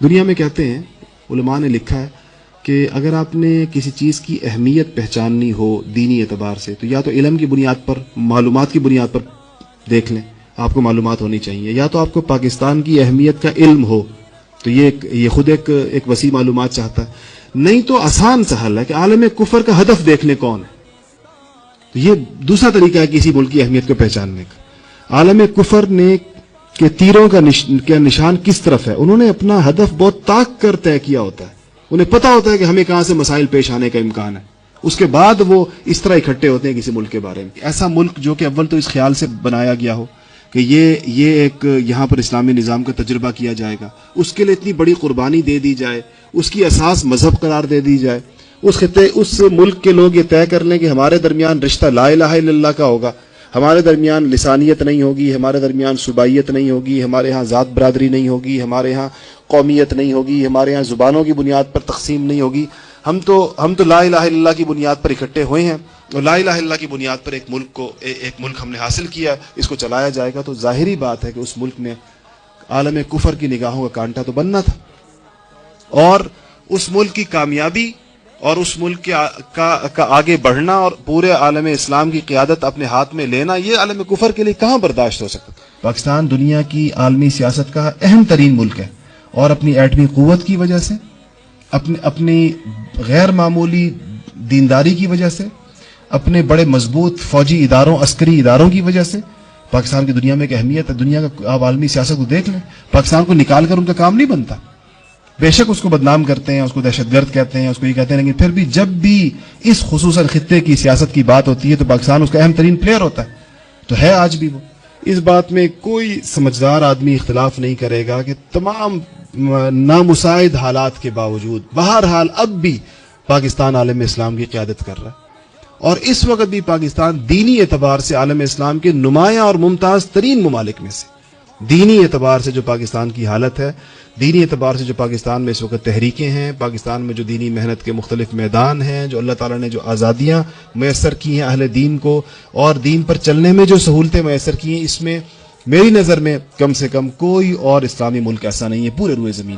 دنیا میں کہتے ہیں، علماء نے لکھا ہے کہ اگر آپ نے کسی چیز کی اہمیت پہچاننی ہو دینی اعتبار سے تو یا تو علم کی بنیاد پر، معلومات کی بنیاد پر دیکھ لیں، آپ کو معلومات ہونی چاہیے، یا تو آپ کو پاکستان کی اہمیت کا علم ہو تو یہ خود ایک وسیع معلومات چاہتا ہے، نہیں تو آسان سا حل ہے کہ عالم کفر کا ہدف دیکھ لیں کون ہے. تو یہ دوسرا طریقہ ہے کسی ملک کی اہمیت کو پہچاننے کا. عالم کفر نے کہ تیروں کا نشان کس طرف ہے، انہوں نے اپنا ہدف بہت طاق کر طے کیا ہوتا ہے. انہیں پتا ہوتا ہے کہ ہمیں کہاں سے مسائل پیش آنے کا امکان ہے، اس کے بعد وہ اس طرح اکٹھے ہوتے ہیں کسی ملک کے بارے میں. ایسا ملک جو کہ اول تو اس خیال سے بنایا گیا ہو کہ یہ ایک یہاں پر اسلامی نظام کا تجربہ کیا جائے گا، اس کے لیے اتنی بڑی قربانی دے دی جائے، اس کی اساس مذہب قرار دے دی جائے، اس ملک کے لوگ یہ طے کر لیں کہ ہمارے درمیان رشتہ لا الہ الا اللہ کا ہوگا، ہمارے درمیان لسانیت نہیں ہوگی، ہمارے درمیان صوبائیت نہیں ہوگی، ہمارے ہاں ذات برادری نہیں ہوگی، ہمارے ہاں قومیت نہیں ہوگی، ہمارے ہاں زبانوں کی بنیاد پر تقسیم نہیں ہوگی. ہم تو لا الہ الا اللہ کی بنیاد پر اکٹھے ہوئے ہیں اور لا الہ الا اللہ کی بنیاد پر ایک ملک ہم نے حاصل کیا، اس کو چلایا جائے گا. تو ظاہری بات ہے کہ اس ملک نے عالم کفر کی نگاہوں کا کانٹا تو بننا تھا، اور اس ملک کی کامیابی اور اس ملک کا آگے بڑھنا اور پورے عالم اسلام کی قیادت اپنے ہاتھ میں لینا، یہ عالم کفر کے لیے کہاں برداشت ہو سکتا. پاکستان دنیا کی عالمی سیاست کا اہم ترین ملک ہے، اور اپنی ایٹمی قوت کی وجہ سے، اپنی غیر معمولی دینداری کی وجہ سے، اپنے بڑے مضبوط فوجی اداروں، عسکری اداروں کی وجہ سے پاکستان کی دنیا میں ایک اہمیت ہے. دنیا کا آپ عالمی سیاست کو دیکھ لیں، پاکستان کو نکال کر ان کا کام نہیں بنتا. بے شک اس کو بدنام کرتے ہیں، اس کو دہشت گرد کہتے ہیں، اس کو یہ کہتے ہیں، لیکن پھر بھی جب بھی اس خصوصاً خطے کی سیاست کی بات ہوتی ہے تو پاکستان اس کا اہم ترین پلیئر ہوتا ہے. تو ہے آج بھی وہ. اس بات میں کوئی سمجھدار آدمی اختلاف نہیں کرے گا کہ تمام نامساعد حالات کے باوجود بہرحال اب بھی پاکستان عالم اسلام کی قیادت کر رہا ہے، اور اس وقت بھی پاکستان دینی اعتبار سے عالم اسلام کے نمایاں اور ممتاز ترین ممالک میں سے، دینی اعتبار سے جو پاکستان کی حالت ہے، دینی اعتبار سے جو پاکستان میں اس وقت تحریکیں ہیں، پاکستان میں جو دینی محنت کے مختلف میدان ہیں، جو اللہ تعالیٰ نے جو آزادیاں میسر کی ہیں اہل دین کو، اور دین پر چلنے میں جو سہولتیں میسر کی ہیں، اس میں میری نظر میں کم سے کم کوئی اور اسلامی ملک ایسا نہیں ہے پورے روئے زمین.